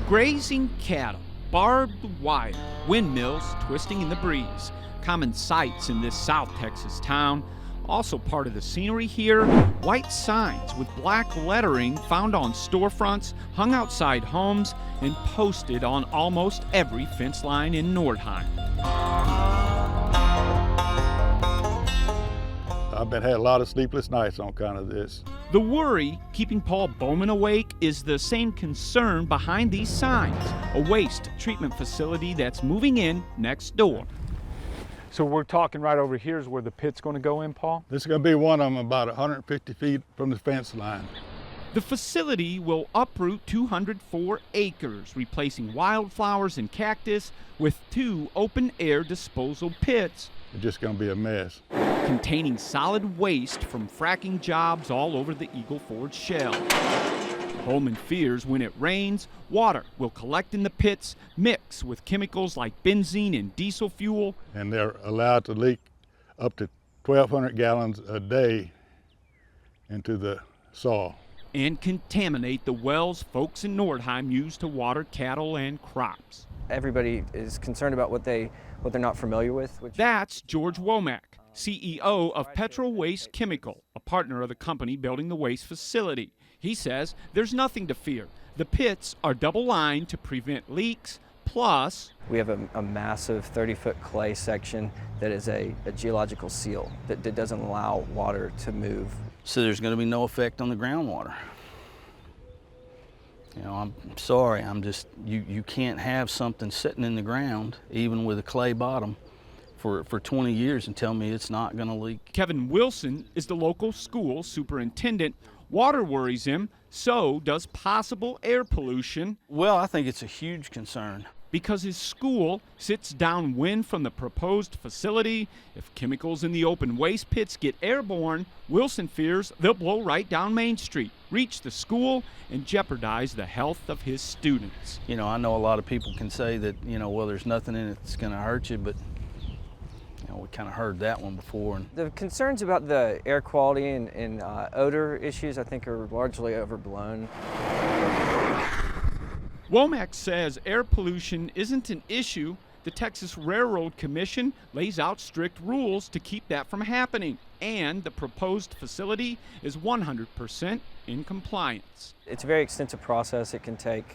Grazing cattle, barbed wire, windmills twisting in the breeze. Common sights in this South Texas town. Also part of the scenery here, white signs with black lettering found on storefronts, hung outside homes, and posted on almost every fence line in Nordheim. I've had a lot of sleepless nights on account of this. The worry keeping Paul Bowman awake is the same concern behind these signs, a waste treatment facility that's moving in next door. So we're talking right over here is where the pit's going to go in, Paul? This is going to be one of them about 150 feet from the fence line. The facility will uproot 204 acres, replacing wildflowers and cactus with 2 open-air disposal pits. It's just going to be a mess. Containing solid waste from fracking jobs all over the Eagle Ford Shale. Bowman fears when it rains, water will collect in the pits, mix with chemicals like benzene and diesel fuel. And they're allowed to leak up to 1,200 gallons a day into the soil. And contaminate the wells folks in Nordheim use to water cattle and crops. Everybody is concerned about what they're not familiar with. That's George Womack, CEO of Petro Waste Chemical, a partner of the company building the waste facility. He says there's nothing to fear. The pits are double-lined to prevent leaks, plus we have a massive 30-foot clay section that is a geological seal that doesn't allow water to move. So there's going to be no effect on the groundwater. You know, I'm sorry, you can't have something sitting in the ground, even with a clay bottom, for 20 years and tell me it's not going to leak. Kevin Wilson is the local school superintendent. Water worries him, so does possible air pollution. Well, I think it's a huge concern. Because his school sits downwind from the proposed facility. If chemicals in the open waste pits get airborne, Wilson fears they'll blow right down Main Street, reach the school, and jeopardize the health of his students. You know, I know a lot of people can say that, you know, well, there's nothing in it that's going to hurt you, but you know, we kind of heard that one before. The concerns about the air quality and odor issues, I think, are largely overblown. Womack says air pollution isn't an issue. The Texas Railroad Commission lays out strict rules to keep that from happening, and the proposed facility is 100% in compliance. It's a very extensive process. It can take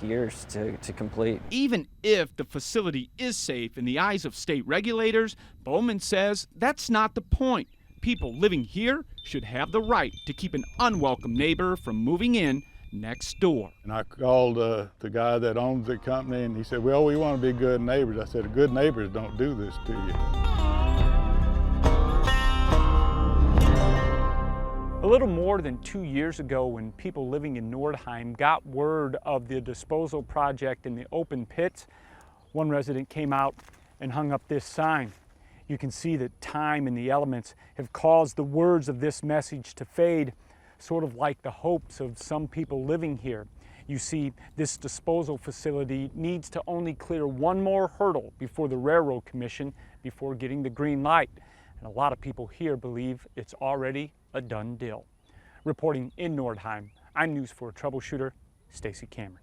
years to complete. Even if the facility is safe in the eyes of state regulators, Bowman says that's not the point. People living here should have the right to keep an unwelcome neighbor from moving in next door. And I called the guy that owns the company, and he said, well, we want to be good neighbors. I said, good neighbors don't do this to you. A little more than 2 years ago, when people living in Nordheim got word of the disposal project in the open pits, one resident came out and hung up this sign. You can see that time and the elements have caused the words of this message to fade, sort of like the hopes of some people living here. You see, this disposal facility needs to only clear one more hurdle before the Railroad Commission before getting the green light. And a lot of people here believe it's already a done deal. Reporting in Nordheim, I'm News 4 troubleshooter Stacy Cameron.